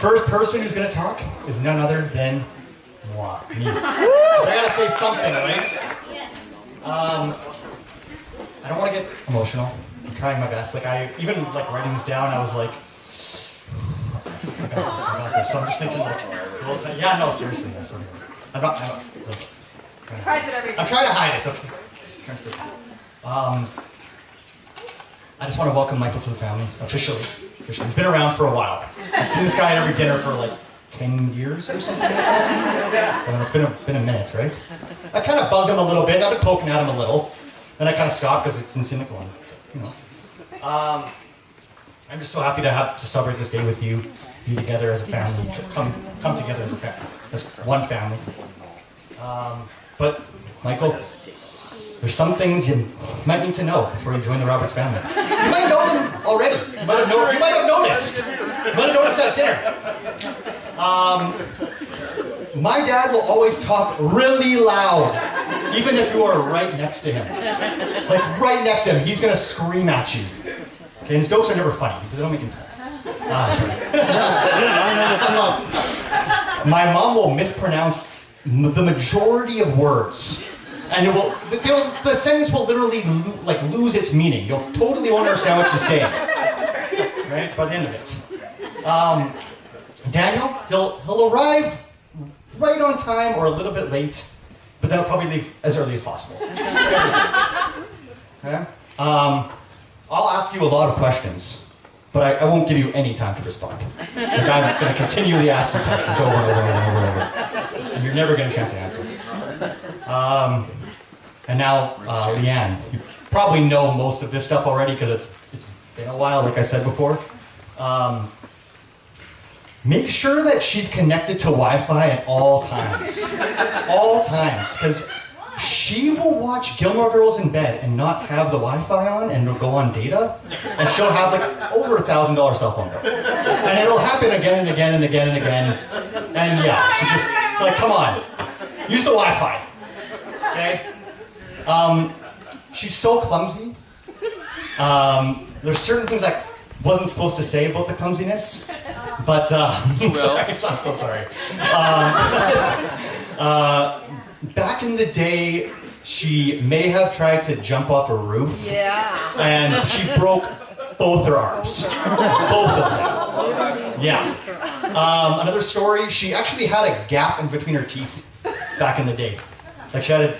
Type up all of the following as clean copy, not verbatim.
first person who's going to talk is none other than moi, me. So I got to say something, right? I don't want to get emotional. I'm trying my best. Like even writing this down, I was like, I got this. So I'm just thinking like, the whole time. Yeah, no, seriously, that's what I'm like, I'm trying to hide it. Okay. I'm trying to stay. I just want to welcome Michael to the family officially. He's been around for a while. I've seen this guy at every dinner for like 10 years or something like that. Well, it's been a minute, right? I kind of bugged him a little bit. I've been poking at him a little. Then I kind of stopped because it didn't seem like one. I'm just so happy to celebrate this day with you. Be together as a family. Come together as a family. As one family. But, Michael, there's some things you might need to know before you join the Roberts family. You might know them already. You might have noticed. You might have noticed at dinner. My dad will always talk really loud, even if you are right next to him. Like right next to him, he's gonna scream at you. Okay, his jokes are never funny. They don't make any sense. Sorry. My mom will mispronounce the majority of words. And the sentence will literally lose its meaning. You'll totally won't understand what she's saying. Right? It's by the end of it. Daniel, he'll arrive right on time or a little bit late, but then he'll probably leave as early as possible. Okay? I'll ask you a lot of questions, but I won't give you any time to respond. Like I'm going to continually ask you questions over and over and over and over. And you're never getting a chance to answer. And now, Leanne, you probably know most of this stuff already because it's been a while, like I said before. Make sure that she's connected to Wi-Fi at all times. All times, because she will watch Gilmore Girls in bed and not have the Wi-Fi on and it'll go on data, and she'll have like over $1,000 cell phone bill. And it'll happen again and again and again and again. And yeah, she just, like, come on, use the Wi-Fi, okay? She's so clumsy. There's certain things I wasn't supposed to say about the clumsiness, but sorry, I'm so sorry. Back in the day, she may have tried to jump off a roof, and she broke both her arms, both of them. Yeah. Another story, she actually had a gap in between her teeth back in the day. Like you have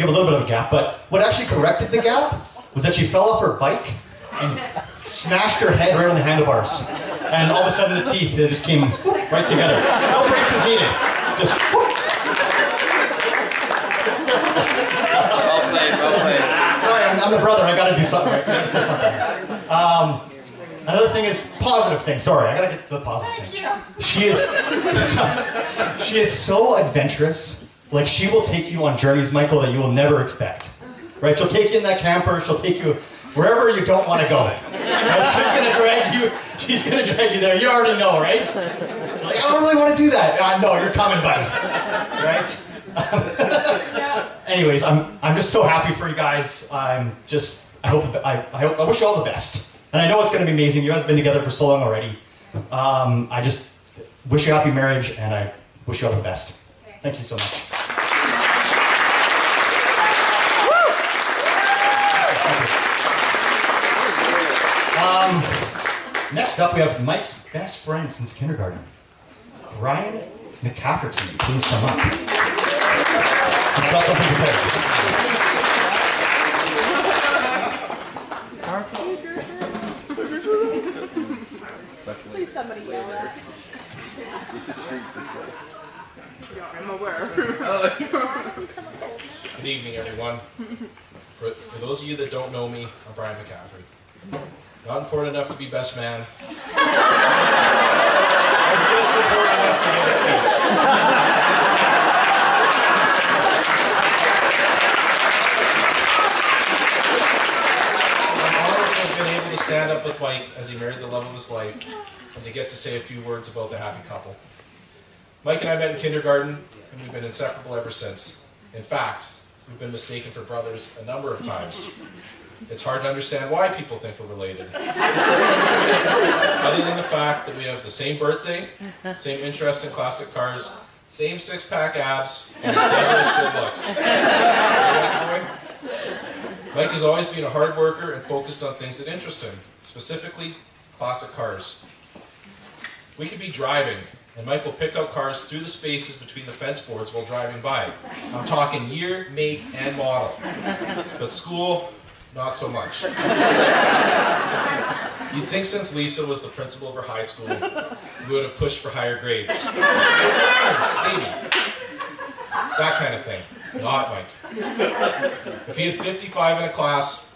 a little bit of a gap, but what actually corrected the gap was that she fell off her bike and smashed her head right on the handlebars. And all of a sudden the teeth, they just came right together. No braces needed. Just whoop. Well played. Sorry, I'm the brother. I gotta do something. I gotta say something. Another thing is positive thing. Sorry, I gotta get to the positive things. She is so adventurous. Like, she will take you on journeys, Michael, that you will never expect. Right? She'll take you in that camper. She'll take you wherever you don't want to go. Right? She's gonna drag you there. You already know, right? You're like, I don't really want to do that. No, you're coming, buddy. Right? Anyways, I'm just so happy for you guys. I wish you all the best. And I know it's gonna be amazing. You guys have been together for so long already. I just wish you a happy marriage, and I wish you all the best. Thank you so much. Next up, we have Mike's best friend since kindergarten, Brian McCafferty. Please come up. He's got something prepared. Please, somebody yell that. I'm aware. Good evening, everyone. For those of you that don't know me, I'm Brian McCaffrey. Not important enough to be best man. I'm just important enough to give a speech. I'm honored to have been able to stand up with Mike as he married the love of his life, and to get to say a few words about the happy couple. Mike and I met in kindergarten, and we've been inseparable ever since. In fact, we've been mistaken for brothers a number of times. it's hard to understand why people think we're related. Other than the fact that we have the same birthday, same interest in classic cars, same six-pack abs, and fabulous good looks. Mike has always been a hard worker and focused on things that interest him, specifically classic cars. We could be driving, and Mike will pick out cars through the spaces between the fence boards while driving by. I'm talking year, make, and model. But school, not so much. You'd think since Lisa was the principal of her high school, we would have pushed for higher grades. Maybe. That kind of thing. Not Mike. If he had 55 in a class,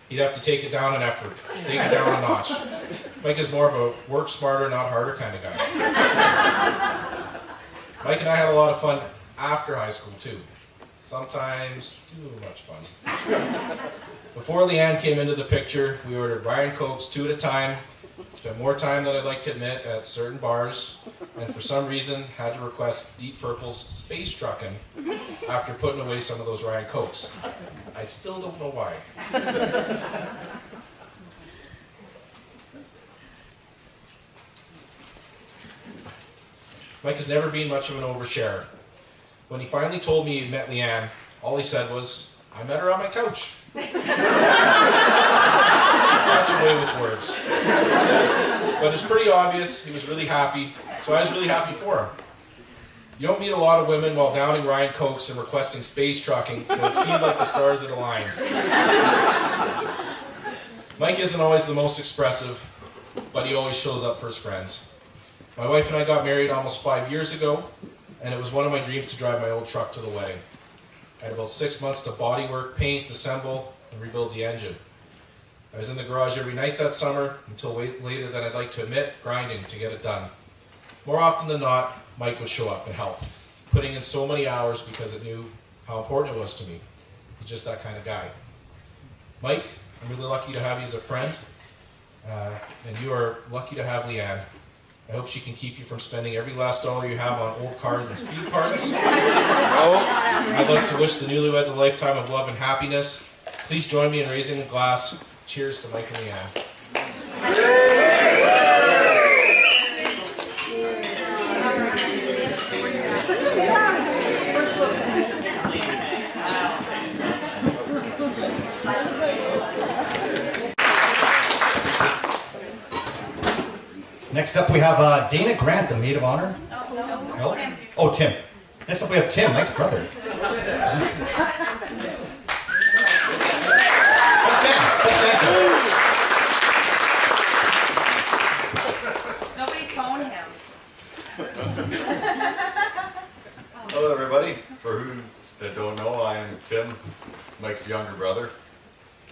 he'd have to take it down an effort, take it down a notch. Mike is more of a work smarter, not harder kind of guy. Mike and I had a lot of fun after high school too. Sometimes too much fun. Before Leanne came into the picture, we ordered Ryan Cokes 2 at a time, spent more time than I'd like to admit at certain bars, and for some reason had to request Deep Purple's Space Truckin' after putting away some of those Ryan Cokes. I still don't know why. Mike has never been much of an oversharer. When he finally told me he'd met Leanne, all he said was, "I met her on my couch." Such a way with words. But it's pretty obvious he was really happy, so I was really happy for him. You don't meet a lot of women while downing Ryan Cokes and requesting space trucking, so it seemed like the stars had aligned. Mike isn't always the most expressive, but he always shows up for his friends. My wife and I got married almost 5 years ago, and it was one of my dreams to drive my old truck to the wedding. I had about 6 months to bodywork, paint, assemble, and rebuild the engine. I was in the garage every night that summer, until later than I'd like to admit, grinding to get it done. More often than not, Mike would show up and help, putting in so many hours because it knew how important it was to me. He's just that kind of guy. Mike, I'm really lucky to have you as a friend, and you are lucky to have Leanne. I hope she can keep you from spending every last dollar you have on old cars and speed parts. I'd like to wish the newlyweds a lifetime of love and happiness. Please join me in raising a glass. Cheers to Mike and Leanne. Next up we have Dana Grant, the maid of honor. No? Oh, Tim. Next up we have Tim, Mike's brother. Nobody phone him. Hello everybody. For who that don't know, I am Tim, Mike's younger brother.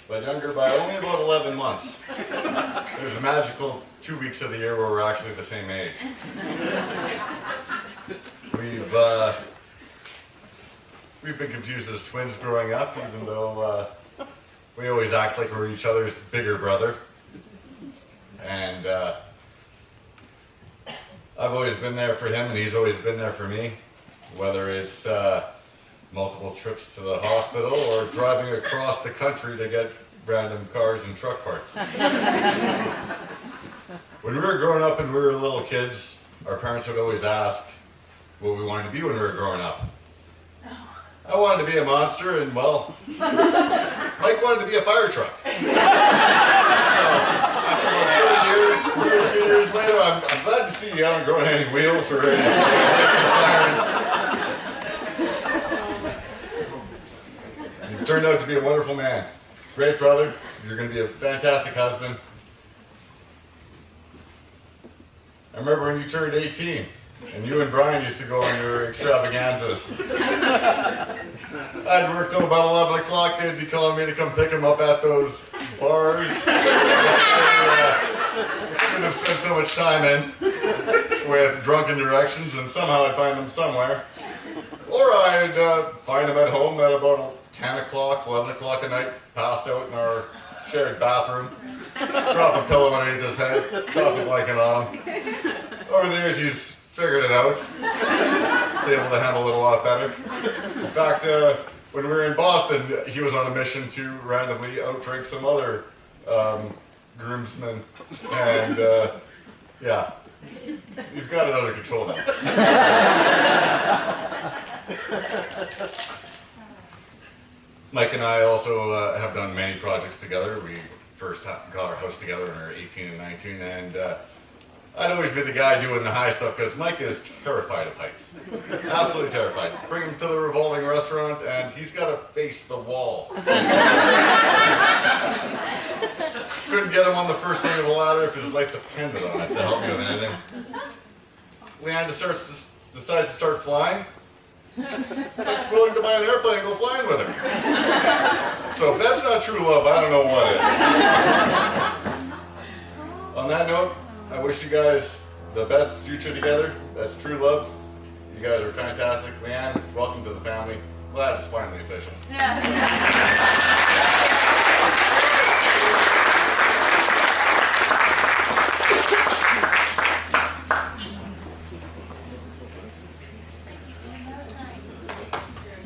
But younger by only about 11 months. There's a magical 2 weeks of the year where we're actually the same age. We've been confused as twins growing up, even though we always act like we're each other's bigger brother. And I've always been there for him, and he's always been there for me. Whether it's multiple trips to the hospital or driving across the country to get random cars and truck parts. When we were growing up and we were little kids, our parents would always ask what we wanted to be when we were growing up. I wanted to be a monster, and well, Mike wanted to be a fire truck. So, after about 2 years later, I'm glad to see you haven't grown any wheels or any lights and sirens. You've turned out to be a wonderful man. Great brother. You're going to be a fantastic husband. I remember when you turned 18, and you and Brian used to go on your extravaganzas. I'd work till about 11 o'clock. They'd be calling me to come pick them up at those bars. I shouldn't have spent so much time in with drunken directions, and somehow I'd find them somewhere. Or I'd find them at home at about 10 o'clock, 11 o'clock at night, passed out in our shared bathroom. Drop a pillow underneath his head, toss a blanket on him. Over the years, he's figured it out. He's able to handle it a lot better. In fact, when we were in Boston, he was on a mission to randomly out-drink some other groomsmen. And yeah, you've got it under control now. Mike and I also have done many projects together. We first got our house together when we were 18 and 19, and I'd always be the guy doing the high stuff because Mike is terrified of heights. Absolutely terrified. Bring him to the revolving restaurant, and he's got to face the wall. Couldn't get him on the first rung of the ladder if his life depended on it to help me with anything. Leanne decides to start flying. Mike's willing to buy an airplane and go flying with her. So if that's not true love, I don't know what is. On that note, I wish you guys the best future together. That's true love. You guys are fantastic. Leanne, welcome to the family. Glad it's finally official.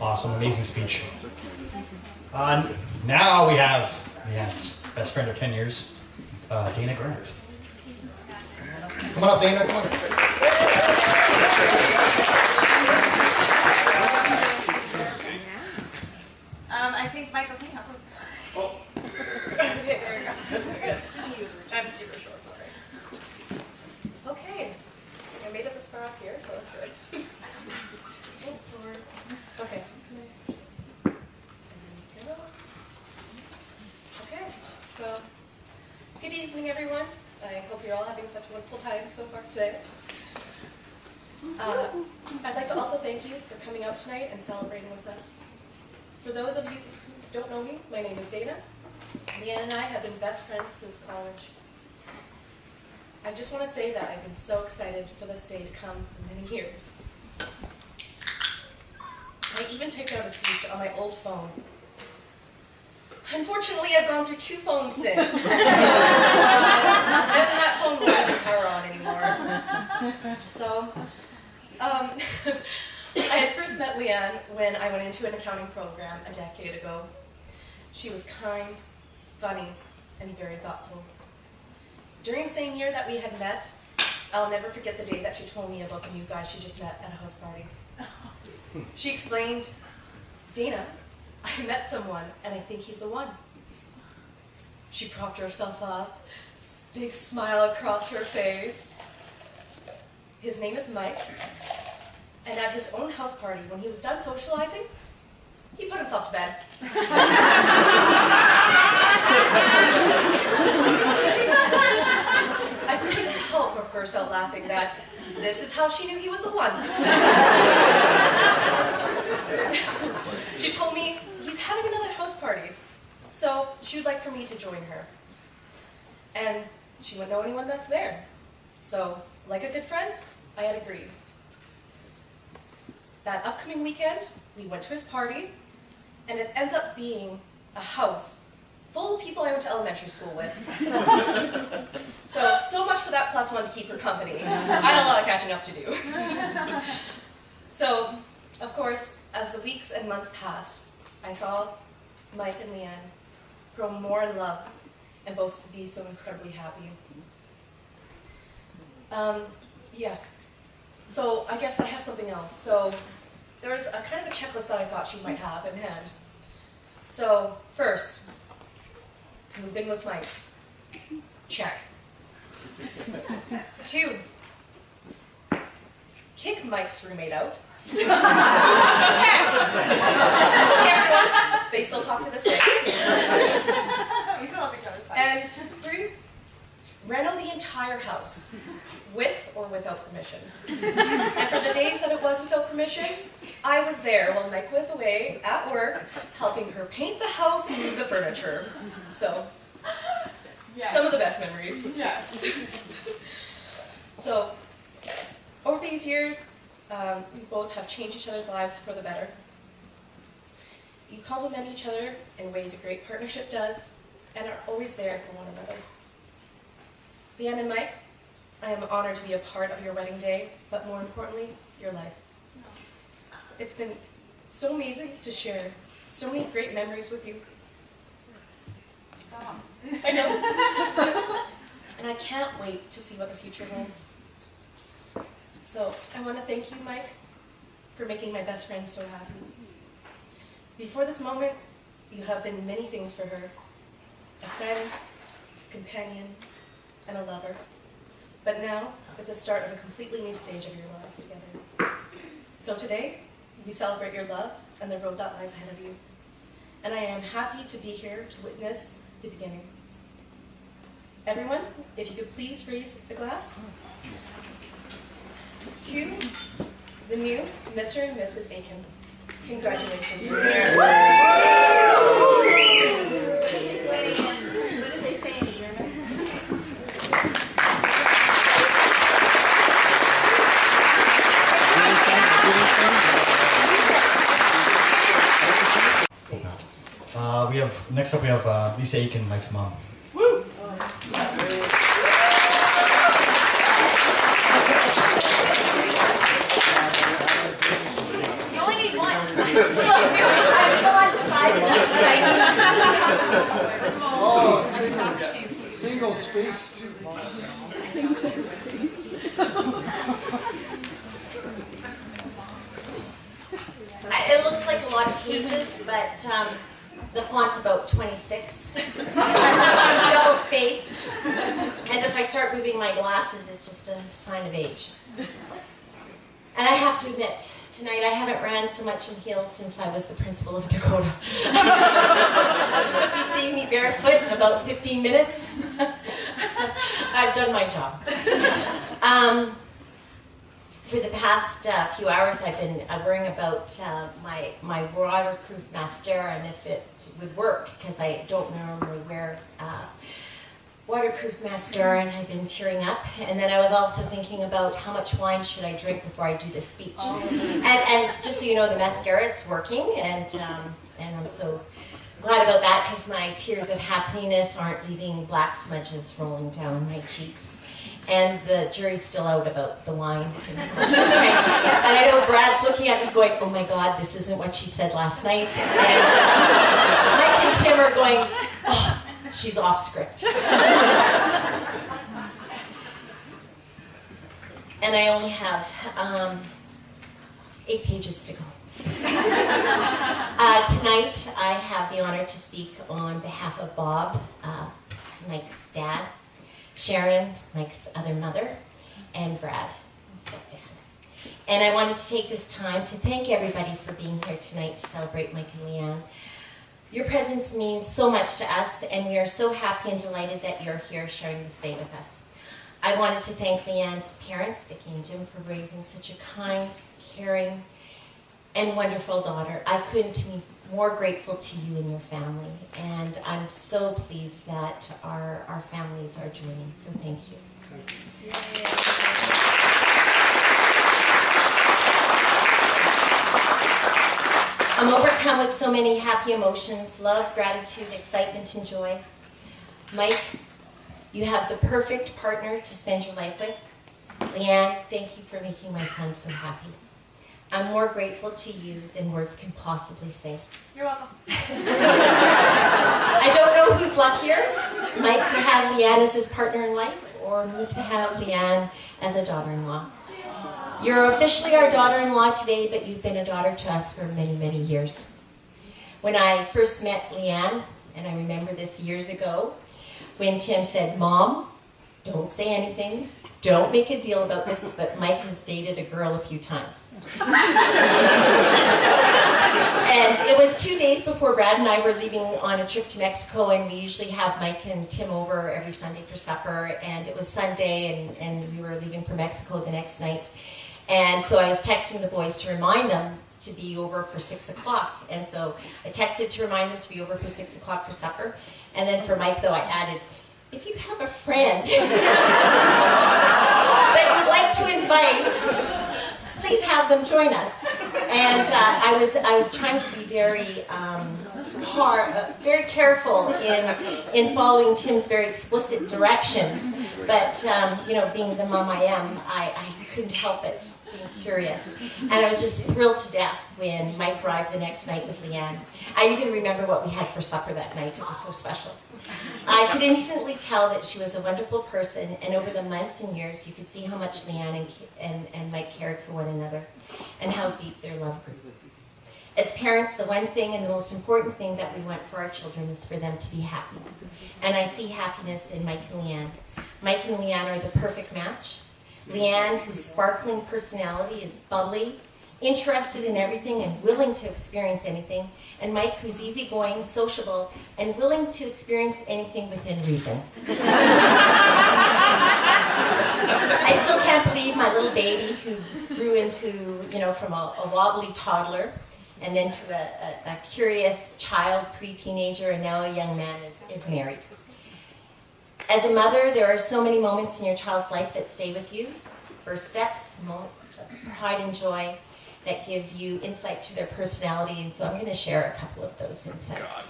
Awesome, amazing speech. Now we have Leanne's best friend of 10 years, Dana Grant. Come on up, Dana, come on up. I think Michael can help. Oh. Okay, there we go. I'm super short, sorry. Okay, I made it this far up here, so that's good. Oh, sword. Okay. Okay, so good evening, everyone. I hope you're all having such a wonderful time so far today. I'd like to also thank you for coming out tonight and celebrating with us. For those of you who don't know me, my name is Dana. Leanne and I have been best friends since college. I just want to say that I've been so excited for this day to come for many years. I even typed out a speech on my old phone. Unfortunately, I've gone through 2 phones since, so that phone won't have the power on anymore. So, I had first met Leanne when I went into an accounting program a decade ago. She was kind, funny, and very thoughtful. During the same year that we had met, I'll never forget the day that she told me about the new guy she just met at a house party. She explained, Dana, I met someone and I think he's the one. She propped herself up, big smile across her face. His name is Mike, and at his own house party, when he was done socializing, he put himself to bed. I couldn't help but burst out laughing that this is how she knew he was the one. She told me he's having another house party, so she would like for me to join her. And she wouldn't know anyone that's there. So, like a good friend, I had agreed. That upcoming weekend, we went to his party, and it ends up being a house full of people I went to elementary school with. So much for that +1 to keep her company. I had a lot of catching up to do. So, of course, as the weeks and months passed, I saw Mike and Leanne grow more in love and both be so incredibly happy. Yeah. So I guess I have something else. So there was a kind of a checklist that I thought she might have in hand. So first, move in with Mike. Check. 2, kick Mike's roommate out. Check. It's okay, everyone. They still talk to this day. We still have each other's time. And 3, reno the entire house, with or without permission. And for the days that it was without permission, I was there while Mike was away at work, helping her paint the house and move the furniture. So, Yes. some of the best memories. Yes. So, over these years, we both have changed each other's lives for the better. You complement each other in ways a great partnership does, and are always there for one another. Leanne and Mike, I am honored to be a part of your wedding day, but more importantly, your life. It's been so amazing to share So many great memories with you. Stop. I know. And I can't wait to see what the future holds. So I want to thank you, Mike, for making my best friend so happy. Before this moment, you have been many things for her. A friend, a companion, and a lover. But now, it's the start of a completely new stage of your lives together. So today, we celebrate your love and the road that lies ahead of you. And I am happy to be here to witness the beginning. Everyone, if you could please raise a glass to the new Mr. and Mrs. Aitken. Congratulations. What did they say in German? Next up we have Lisa Aitken, Mike's mom. You only need one. Single space. It looks like a lot of pages, but the font's about 26. Double spaced. And if I start moving my glasses, it's just a sign of age. And I have to admit, tonight I haven't ran so much in heels since I was the principal of Dakota. So if you see me barefoot in about 15 minutes, I've done my job. For the past few hours, I've been worrying about my waterproof mascara and if it would work, because I don't normally wear waterproof mascara, and I've been tearing up. And then I was also thinking about how much wine should I drink before I do this speech. And just so you know, the mascara, it's working, and I'm so glad about that, because my tears of happiness aren't leaving black smudges rolling down my cheeks. And the jury's still out about the wine. And I know Brad's looking at me going, oh my God, this isn't what she said last night. And Mike and Tim are going, oh, she's off script. And I only have 8 pages to go. Tonight, I have the honor to speak on behalf of Bob, Mike's dad, Sharon, Mike's other mother, and Brad, stepdad. And I wanted to take this time to thank everybody for being here tonight to celebrate Mike and Leanne. Your presence means so much to us, and we are so happy and delighted that you're here sharing this day with us. I wanted to thank Leanne's parents, Vicki and Jim, for raising such a kind, caring, and wonderful daughter. I couldn't be more grateful to you and your family, and I'm so pleased that our families are joining, so thank you. I'm overcome with so many happy emotions: love, gratitude, excitement, and joy. Mike, you have the perfect partner to spend your life with. Leanne, thank you for making my son so happy. I'm more grateful to you than words can possibly say. You're welcome. I don't know who's luckier, Mike to have Leanne as his partner in life, or me to have Leanne as a daughter-in-law. You're officially our daughter-in-law today, but you've been a daughter to us for many, many years. When I first met Leanne, and I remember this years ago, when Tim said, Mom, don't say anything, don't make a deal about this, but Mike has dated a girl a few times. And it was 2 days before Brad and I were leaving on a trip to Mexico, and we usually have Mike and Tim over every Sunday for supper, and it was Sunday, and we were leaving for Mexico the next night. And so I was texting the boys to remind them to be over for 6 o'clock. And so I texted to remind them to be over for 6 o'clock for supper. And then for Mike, though, I added, if you have a friend that you'd like to invite, please have them join us. And I was trying to be very very careful in following Tim's very explicit directions. But being the mom I am, I couldn't help it being curious. And I was just thrilled to death when Mike arrived the next night with Leanne. I even remember what we had for supper that night. It was so special. I could instantly tell that she was a wonderful person, and over the months and years, you could see how much Leanne and Mike cared for one another, and how deep their love grew. As parents, the one thing and the most important thing that we want for our children is for them to be happy. And I see happiness in Mike and Leanne. Mike and Leanne are the perfect match. Leanne, whose sparkling personality is bubbly, interested in everything and willing to experience anything, and Mike, who's easygoing, sociable, and willing to experience anything within reason. I still can't believe my little baby who grew into, from a wobbly toddler and then to a curious child, pre-teenager, and now a young man is married. As a mother, there are so many moments in your child's life that stay with you. First steps, moments of pride and joy that give you insight to their personality, and so I'm going to share a couple of those insights.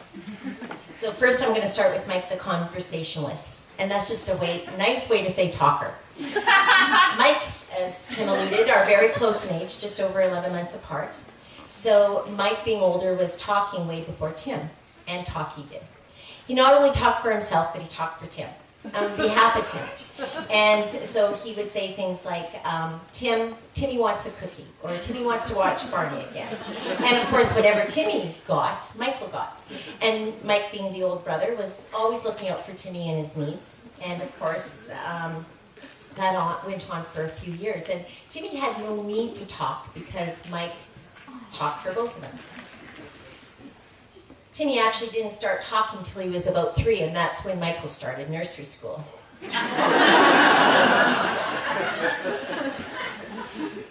So first I'm going to start with Mike the conversationalist, and that's just a nice way to say talker. Mike, as Tim alluded, are very close in age, just over 11 months apart. So Mike, being older, was talking way before Tim, and talk he did. He not only talked for himself, but he talked for Tim, on behalf of Tim. And so he would say things like, Timmy wants a cookie, or Timmy wants to watch Barney again. And of course, whatever Timmy got, Michael got. And Mike, being the old brother, was always looking out for Timmy and his needs. And of course, that went on for a few years. And Timmy had no need to talk because Mike talked for both of them. Timmy actually didn't start talking until he was about 3, and that's when Michael started nursery school.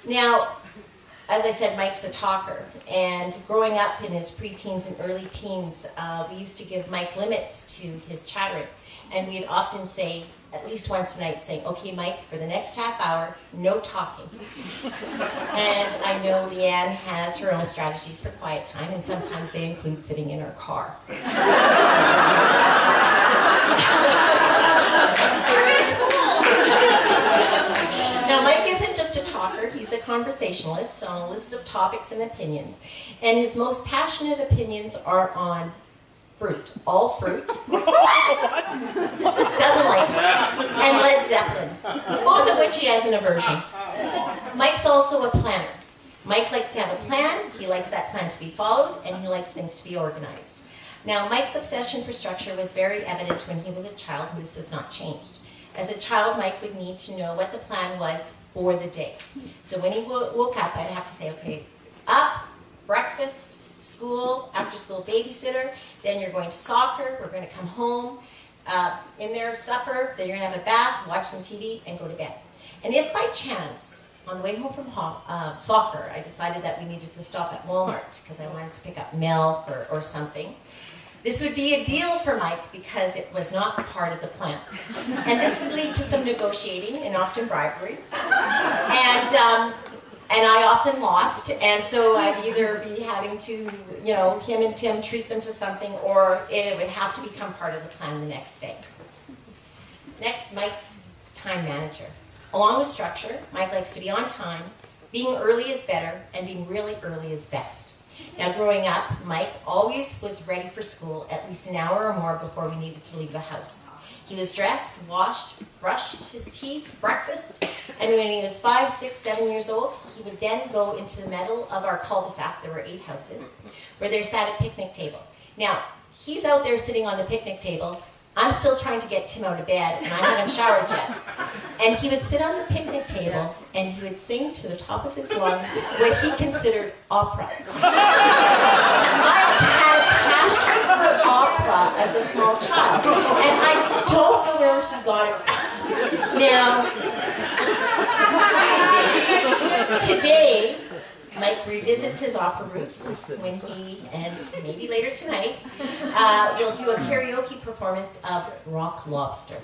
Now, as I said, Mike's a talker, and growing up in his preteens and early teens, we used to give Mike limits to his chattering, and we'd often say, at least once a night, saying, okay, Mike, for the next half hour, no talking. And I know Leanne has her own strategies for quiet time, and sometimes they include sitting in her car. Now, Mike isn't just a talker, he's a conversationalist on a list of topics and opinions. And his most passionate opinions are on fruit, all fruit. Doesn't like it. And Led Zeppelin, both of which he has an aversion. Mike's also a planner. Mike likes to have a plan, he likes that plan to be followed, and he likes things to be organized. Now, Mike's obsession for structure was very evident when he was a child, and this has not changed. As a child, Mike would need to know what the plan was for the day. So when he woke up, I'd have to say, okay, up, breakfast, school, after school babysitter, then you're going to soccer, we're going to come home, in there, supper, then you're going to have a bath, watch some TV, and go to bed. And if by chance, on the way home from soccer, I decided that we needed to stop at Walmart because I wanted to pick up milk or something, this would be a deal for Mike because it was not part of the plan. And this would lead to some negotiating and often bribery. And I often lost, and so I'd either be having to, him and Tim treat them to something, or it would have to become part of the plan the next day. Next, Mike's time manager. Along with structure, Mike likes to be on time. Being early is better, and being really early is best. Now, growing up, Mike always was ready for school at least an hour or more before we needed to leave the house. He was dressed, washed, brushed his teeth, breakfast, and when he was 5, 6, 7 years old, he would then go into the middle of our cul-de-sac, there were 8 houses, where there sat a picnic table. Now, he's out there sitting on the picnic table, I'm still trying to get Tim out of bed, and I haven't showered yet. And he would sit on the picnic table, and he would sing to the top of his lungs what he considered opera. I had a passion for opera as a small child, and I don't know where he got it from. Now, today, Mike revisits his opera roots when he, and maybe later tonight, will do a karaoke performance of Rock Lobster.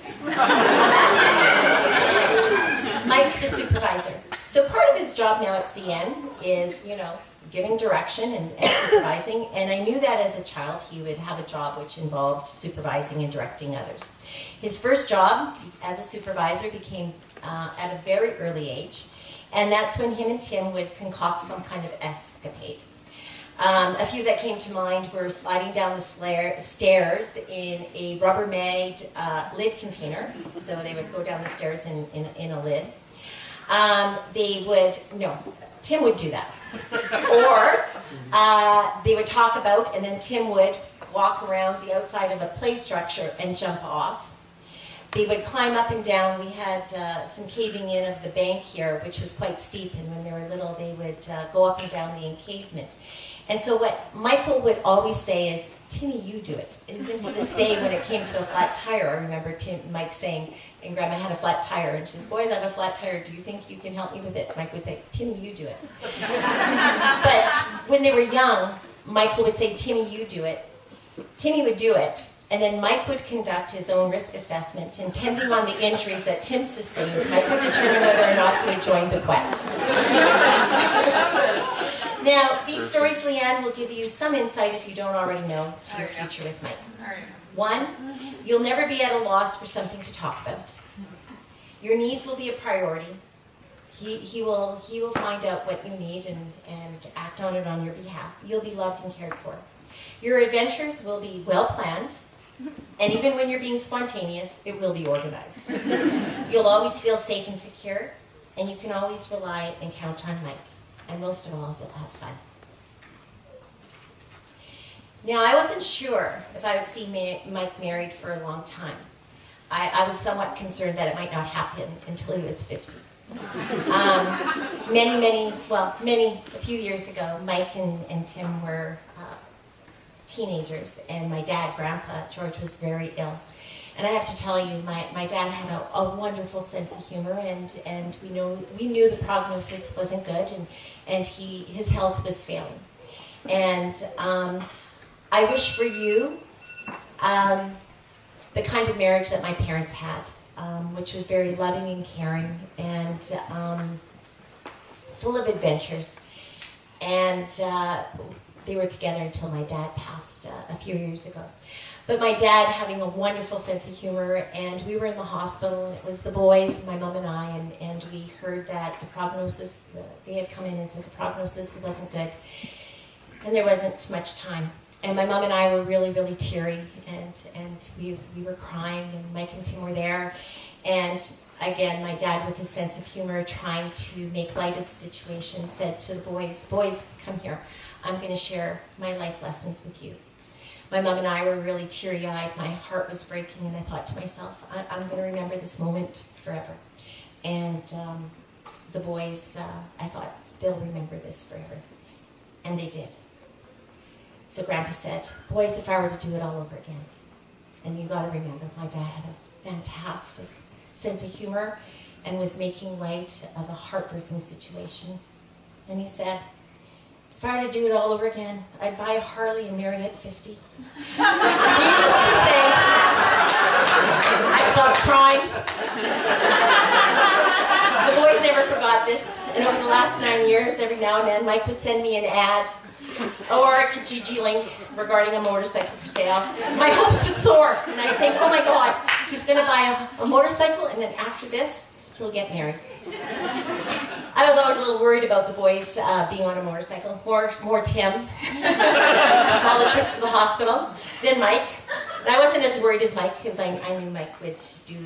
Mike, the supervisor. So part of his job now at CN is, giving direction and supervising, and I knew that as a child he would have a job which involved supervising and directing others. His first job as a supervisor became at a very early age. And that's when him and Tim would concoct some kind of escapade. A few that came to mind were sliding down the stairs in a Rubbermaid lid container. So they would go down the stairs in a lid. Tim would do that. Or they would talk about, and then Tim would walk around the outside of a play structure and jump off. They would climb up and down. We had some caving in of the bank here, which was quite steep, and when they were little, they would go up and down the encavement. And so what Michael would always say is, Timmy, you do it. And even to this day, when it came to a flat tire, I remember Mike saying, and Grandma had a flat tire, and she says, boys, I have a flat tire. Do you think you can help me with it? Mike would say, Timmy, you do it. But when they were young, Michael would say, Timmy, you do it. Timmy would do it. And then Mike would conduct his own risk assessment, and depending on the injuries that Tim sustained, Mike would determine whether or not he would join the quest. Now, these stories, Leanne, will give you some insight, if you don't already know, to your future with Mike. One, you'll never be at a loss for something to talk about. Your needs will be a priority. He will find out what you need and act on it on your behalf. You'll be loved and cared for. Your adventures will be well planned. And even when you're being spontaneous, it will be organized. You'll always feel safe and secure, and you can always rely and count on Mike. And most of all, you'll have fun. Now, I wasn't sure if I would see Mike married for a long time. I was somewhat concerned that it might not happen until he was 50. A few years ago, Mike and Tim were teenagers, and my dad, Grandpa George, was very ill. And I have to tell you, my dad had a wonderful sense of humor, and we knew the prognosis wasn't good, and his health was failing. And I wish for you the kind of marriage that my parents had, which was very loving and caring and full of adventures. And they were together until my dad passed a few years ago. But my dad having a wonderful sense of humor, and we were in the hospital, and it was the boys, my mom and I, and we heard that the prognosis, they had come in and said the prognosis wasn't good, and there wasn't much time. And my mom and I were really, really teary, and we were crying, and Mike and Tim were there, and again, my dad, with his sense of humor, trying to make light of the situation, said to the boys, come here, I'm going to share my life lessons with you. My mom and I were really teary-eyed. My heart was breaking, and I thought to myself, I'm going to remember this moment forever. And the boys, I thought, they'll remember this forever. And they did. So Grandpa said, boys, if I were to do it all over again. And you got to remember, my dad had a fantastic sense of humor and was making light of a heartbreaking situation. And he said, if I were to do it all over again, I'd buy a Harley and marry at 50. Needless to say, I stopped crying. The boys never forgot this, and over the last 9 years, every now and then, Mike would send me an ad or a Kijiji link regarding a motorcycle for sale. My hopes would soar, and I'd think, oh my God, he's going to buy a motorcycle, and then after this, he'll get married. I was always a little worried about the boys being on a motorcycle. More Tim, all the trips to the hospital, then Mike. And I wasn't as worried as Mike, because I knew Mike would do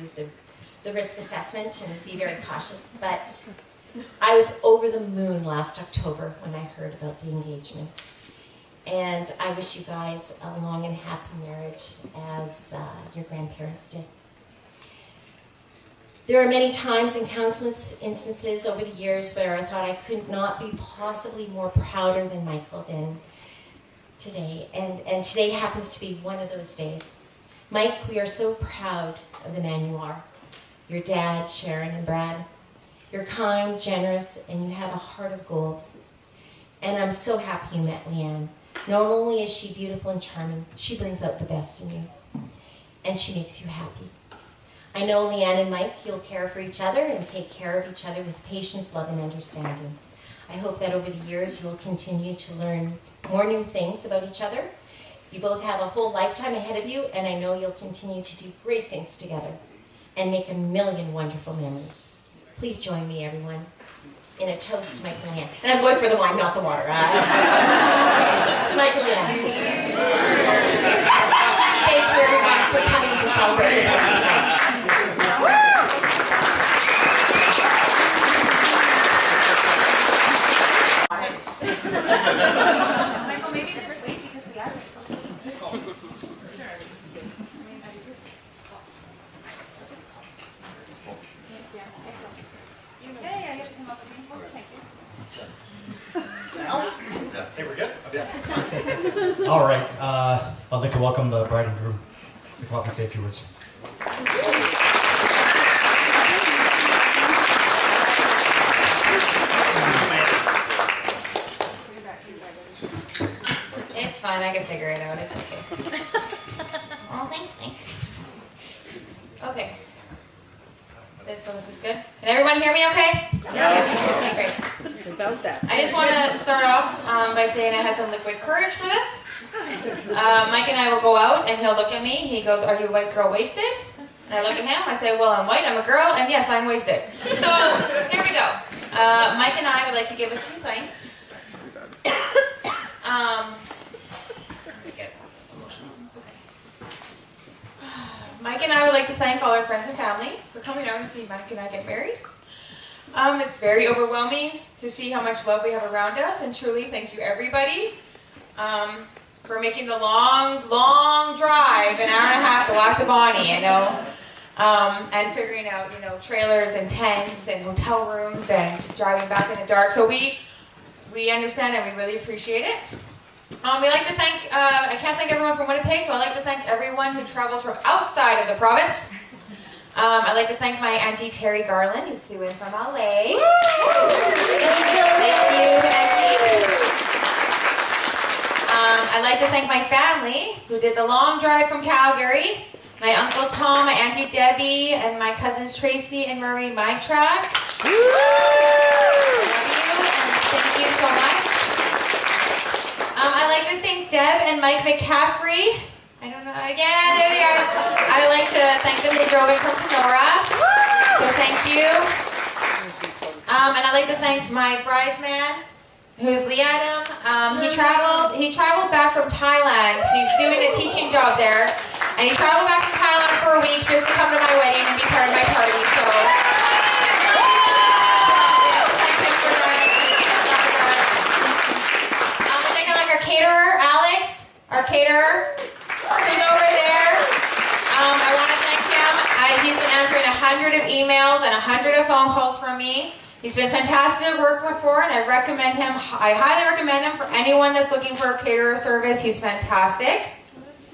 the risk assessment and be very cautious. But I was over the moon last October when I heard about the engagement. And I wish you guys a long and happy marriage, as your grandparents did. There are many times and countless instances over the years where I thought I could not be possibly more prouder than Michael than today. And today happens to be one of those days. Mike, we are so proud of the man you are. Your dad, Sharon and Brad. You're kind, generous, and you have a heart of gold. And I'm so happy you met Leanne. Not only is she beautiful and charming, she brings out the best in you. And she makes you happy. I know Leanne and Mike, you'll care for each other and take care of each other with patience, love, and understanding. I hope that over the years you'll continue to learn more new things about each other. You both have a whole lifetime ahead of you, and I know you'll continue to do great things together and make a million wonderful memories. Please join me, everyone. in a toast to Michael and Leanne. And I'm going for the wine, not the water. To Michael and Leanne. Thank you everyone for coming to celebrate with us tonight. Michael, maybe just wait because the others. Yeah, you have to come up with me. Thank you. Okay, we're good? Okay. All right, I'd like to welcome the bride and groom to come up and say a few words. It's fine, I can figure it out. It's okay. Oh, thanks. Okay. This is good. Can everyone hear me okay? Yeah. Okay, great. About that. I just want to start off by saying I have some liquid courage for this. Mike and I will go out and he'll look at me. He goes, "Are you a white girl wasted?" And I look at him. I say, "Well, I'm white, I'm a girl, and yes, I'm wasted." So here we go. Mike and I would like to give a few thanks. Mike and I would like to thank all our friends and family for coming out and see Mike and I get married. It's very overwhelming to see how much love we have around us, and truly thank you everybody for making the long drive, an hour and a half to Lochtabonnie, and figuring out, trailers and tents and hotel rooms and driving back in the dark. So we understand and we really appreciate it. We like to thank, I can't thank everyone from Winnipeg, so I'd like to thank everyone who travels from outside of the province. I'd like to thank my Auntie Terry Garland, who flew in from LA. Thank you, Auntie. I'd like to thank my family, who did the long drive from Calgary. My Uncle Tom, my Auntie Debbie, and my cousins Tracy and Marie Mytrack. I love you, and thank you so much. I'd like to thank Deb and Mike McCaffrey. I don't know. Yeah, there they are. I'd like to thank them. They drove in from Kenora. So thank you. And I'd like to thank my bridesman, who's Lee Adam. He traveled back from Thailand. He's doing a teaching job there. And he traveled back from Thailand for a week just to come to my wedding and be part of my party. So thank him for that. I think I like our caterer, Alex, our caterer, who's over there. I want to thank him. He's been answering 100 of emails and 100 of phone calls from me. He's been fantastic to work with for, and I recommend him. I highly recommend him for anyone that's looking for a caterer service. He's fantastic.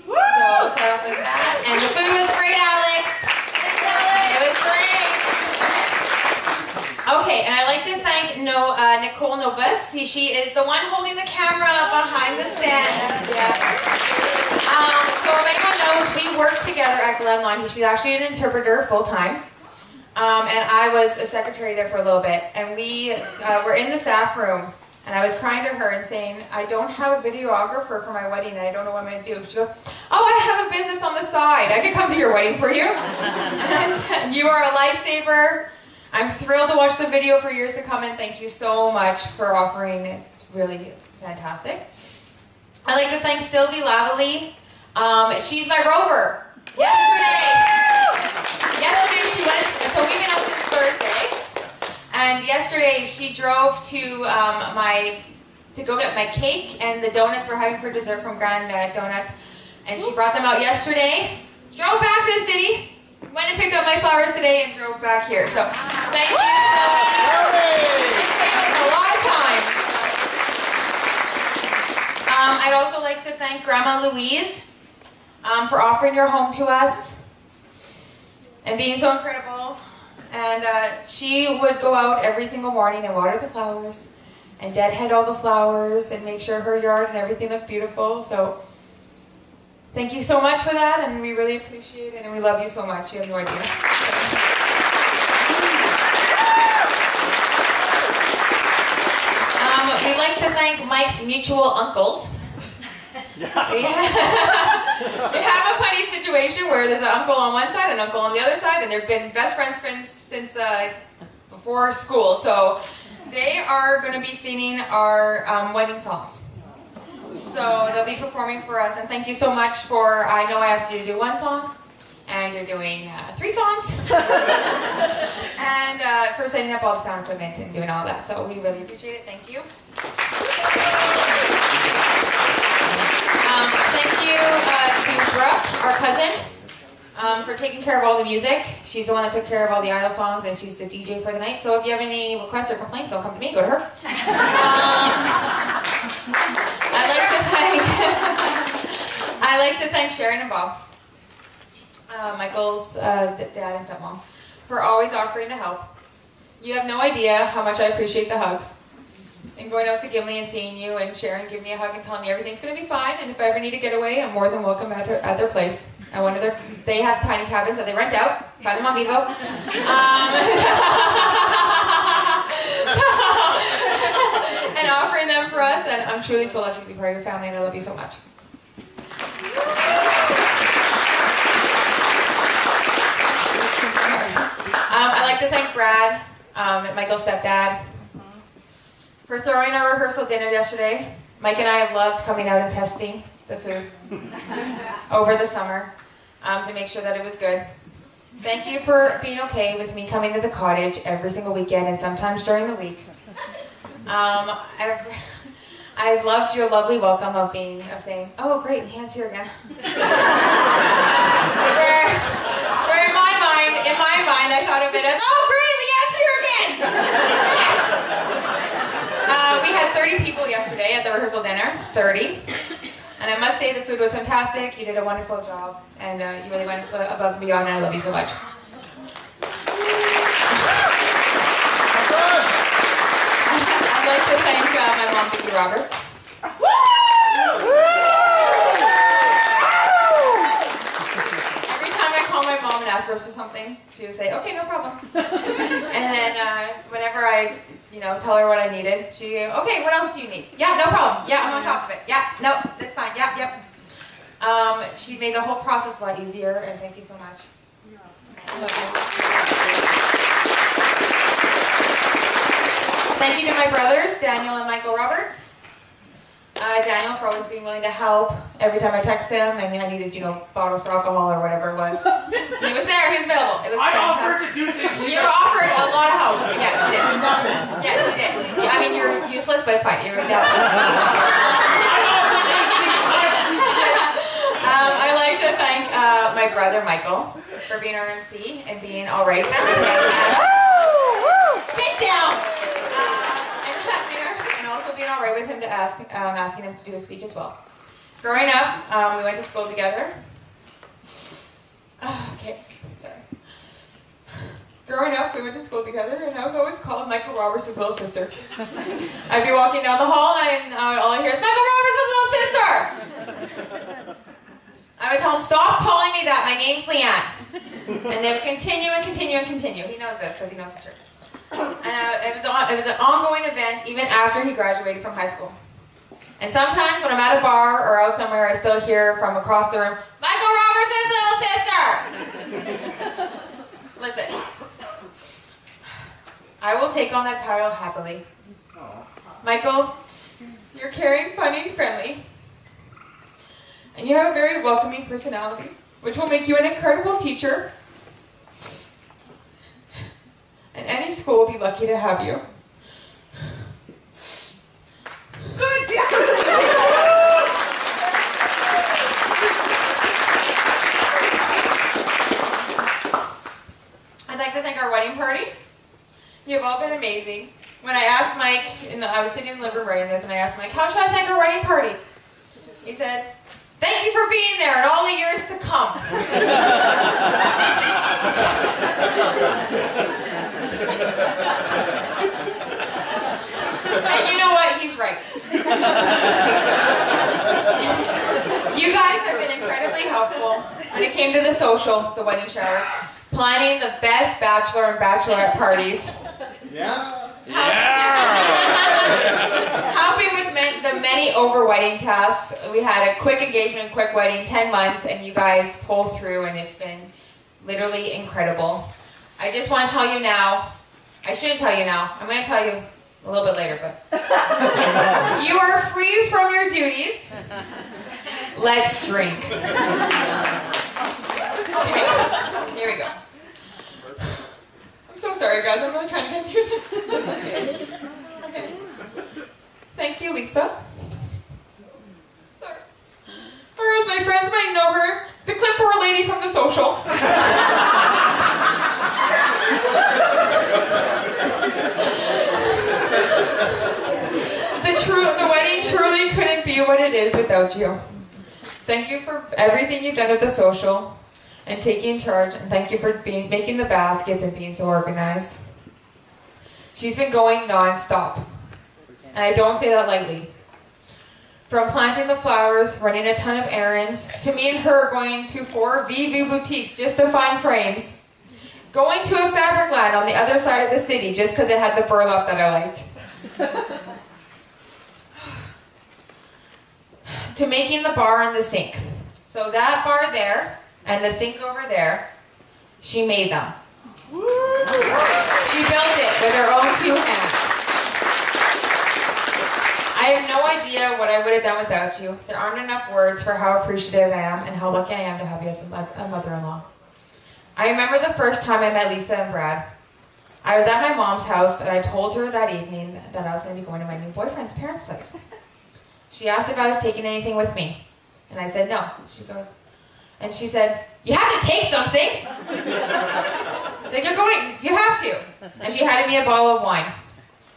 So I'll start off with that. And the food was great, Alex. It was great. Okay, and I'd like to thank Nicole Nobus. She is the one holding the camera behind the stand. Yeah. So if anyone knows, we work together at Glenlawn. She's actually an interpreter full-time. And I was a secretary there for a little bit. And we were in the staff room. And I was crying to her and saying, "I don't have a videographer for my wedding and I don't know what I'm going to do." She goes, "Oh, I have a business on the side. I can come to your wedding for you." And you are a lifesaver. I'm thrilled to watch the video for years to come, and thank you so much for offering. It's really fantastic. I'd like to thank Sylvie Lavely. She's my rover. Yesterday she went, so we've been out since Thursday. And yesterday she drove to go get my cake and the donuts we're having for dessert from Grand Donuts. And she brought them out yesterday. Drove back to the city. Went and picked up my flowers today and drove back here. So thank you, Sylvie. It saved us a lot of time. I'd also like to thank Grandma Louise for offering your home to us and being so incredible. And she would go out every single morning and water the flowers and deadhead all the flowers and make sure her yard and everything looked beautiful. So thank you so much for that, and we really appreciate it, and we love you so much. You have no idea. We'd like to thank Mike's mutual uncles. We have a funny situation where there's an uncle on one side and an uncle on the other side, and they've been best friends since before school. So They are going to be singing our wedding songs. So they'll be performing for us, and thank you so much for, I know I asked you to do one song, and you're doing 3 songs, and for setting up all the sound equipment and doing all that, so we really appreciate it, thank you. Thank you to Brooke, our cousin, for taking care of all the music. She's the one that took care of all the idol songs, and she's the DJ for the night. So if you have any requests or complaints, don't come to me, go to her. I'd like to thank Sharon and Bob, Michael's dad and stepmom, for always offering to help. You have no idea how much I appreciate the hugs. And going out to Gimli and seeing you and Sharon give me a hug and telling me everything's going to be fine, and if I ever need to get away, I'm more than welcome at their place. At one of they have tiny cabins that they rent out. Find them on Vivo. And offering them for us, and I'm truly so lucky to be part of your family, and I love you so much. I'd like to thank Brad, Michael's stepdad, for throwing our rehearsal dinner yesterday. Mike and I have loved coming out and testing the food over the summer to make sure that it was good. Thank you for being okay with me coming to the cottage every single weekend and sometimes during the week. I loved your lovely welcome of saying, "Oh great, Leanne's here again." where in my mind I thought of it as, "Oh great, Leanne's here again!" Yes! We had 30 people yesterday at the rehearsal dinner, 30. And I must say the food was fantastic. You did a wonderful job, and you really went above and beyond, and I love you so much. I'd like to thank my mom, Vicki Roberts. Every time I call my mom and ask her for something, she would say, "Okay, no problem." And then whenever I tell her what I needed, she go, "Okay, what else do you need?" "Yeah, no problem. Yeah, I'm on top of it. Yeah, no, that's fine. Yep, yep." She made the whole process a lot easier, and thank you so much. Love you. Thank you to my brothers, Daniel and Michael Roberts. Daniel for always being willing to help every time I text him and I needed, bottles for alcohol or whatever it was. He was there, he was available. It was offered to do things. You offered a lot of help. Yes, you did. Yes, you did. I mean, you're useless, but it's fine. I'd like to thank my brother Michael for being our MC and being all right. Sit down. And also being all right with him to asking him to do a speech as well. Growing up, we went to school together. Okay, sorry. Growing up, we went to school together, and I was always called Michael Roberts' little sister. I'd be walking down the hall, and all I hear is, "Michael Roberts' little sister!" I would tell him, "Stop calling me that, my name's Leanne." And they would continue and continue and continue. He knows this, because he knows the church. And it was an ongoing event, even after he graduated from high school. And sometimes when I'm at a bar or out somewhere, I still hear from across the room, "Michael Roberts' little sister!" Listen, I will take on that title happily. Michael, you're caring, funny, and friendly. And you have a very welcoming personality, which will make you an incredible teacher. And any school will be lucky to have you. Good. I'd like to thank our wedding party. You've all been amazing. When I asked Mike, I was sitting in the living room writing this, and I asked Mike, "How should I thank our wedding party?" He said, "Thank you for being there and all the years to come." And you know what? He's right. You guys have been incredibly helpful when it came to the social, the wedding showers, planning the best bachelor and bachelorette parties. Yeah. Helping with the many over wedding tasks. We had a quick engagement, quick wedding, 10 months, and you guys pull through, and it's been literally incredible. I just want to tell you now, I shouldn't tell you now, I'm going to tell you A little bit later, but. You are free from your duties. Let's drink. Okay, here we go. I'm so sorry, guys. I'm really trying to get through this. Okay. Thank you, Lisa. Sorry. Or as my friends might know her, the clipboard lady from the social. The wedding truly couldn't be what it is without you. Thank you for everything you've done at the social and taking charge, and thank you for making the baskets and being so organized. She's been going non-stop, and I don't say that lightly. From planting the flowers, running a ton of errands, to me and her going to 4 VV boutiques just to find frames, going to a fabric land on the other side of the city just because it had the burlap that I liked. To making the bar and the sink. So that bar there and the sink over there, she made them. She built it with her own 2 hands. I have no idea what I would have done without you. There aren't enough words for how appreciative I am and how lucky I am to have you as a mother-in-law. I remember the first time I met Lisa and Brad. I was at my mom's house and I told her that evening that I was going to be going to my new boyfriend's parents' place. She asked if I was taking anything with me. And I said no. She said, you have to take something. I said, you're going, you have to. And she handed me a bottle of wine.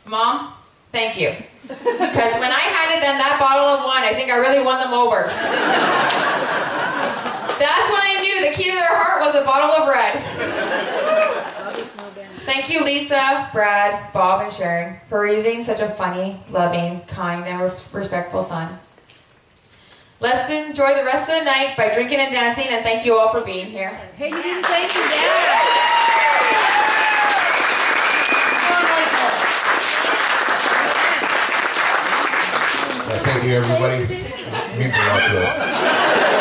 Mom, thank you. Because when I handed them that bottle of wine, I think I really won them over. That's when I knew the key to their heart was a bottle of red. Thank you, Lisa, Brad, Bob, and Sharon, for raising such a funny, loving, kind, and respectful son. Let's enjoy the rest of the night by drinking and dancing, and thank you all for being here. Hey, you didn't thank your dad. Thank you, everybody. It means a lot to us.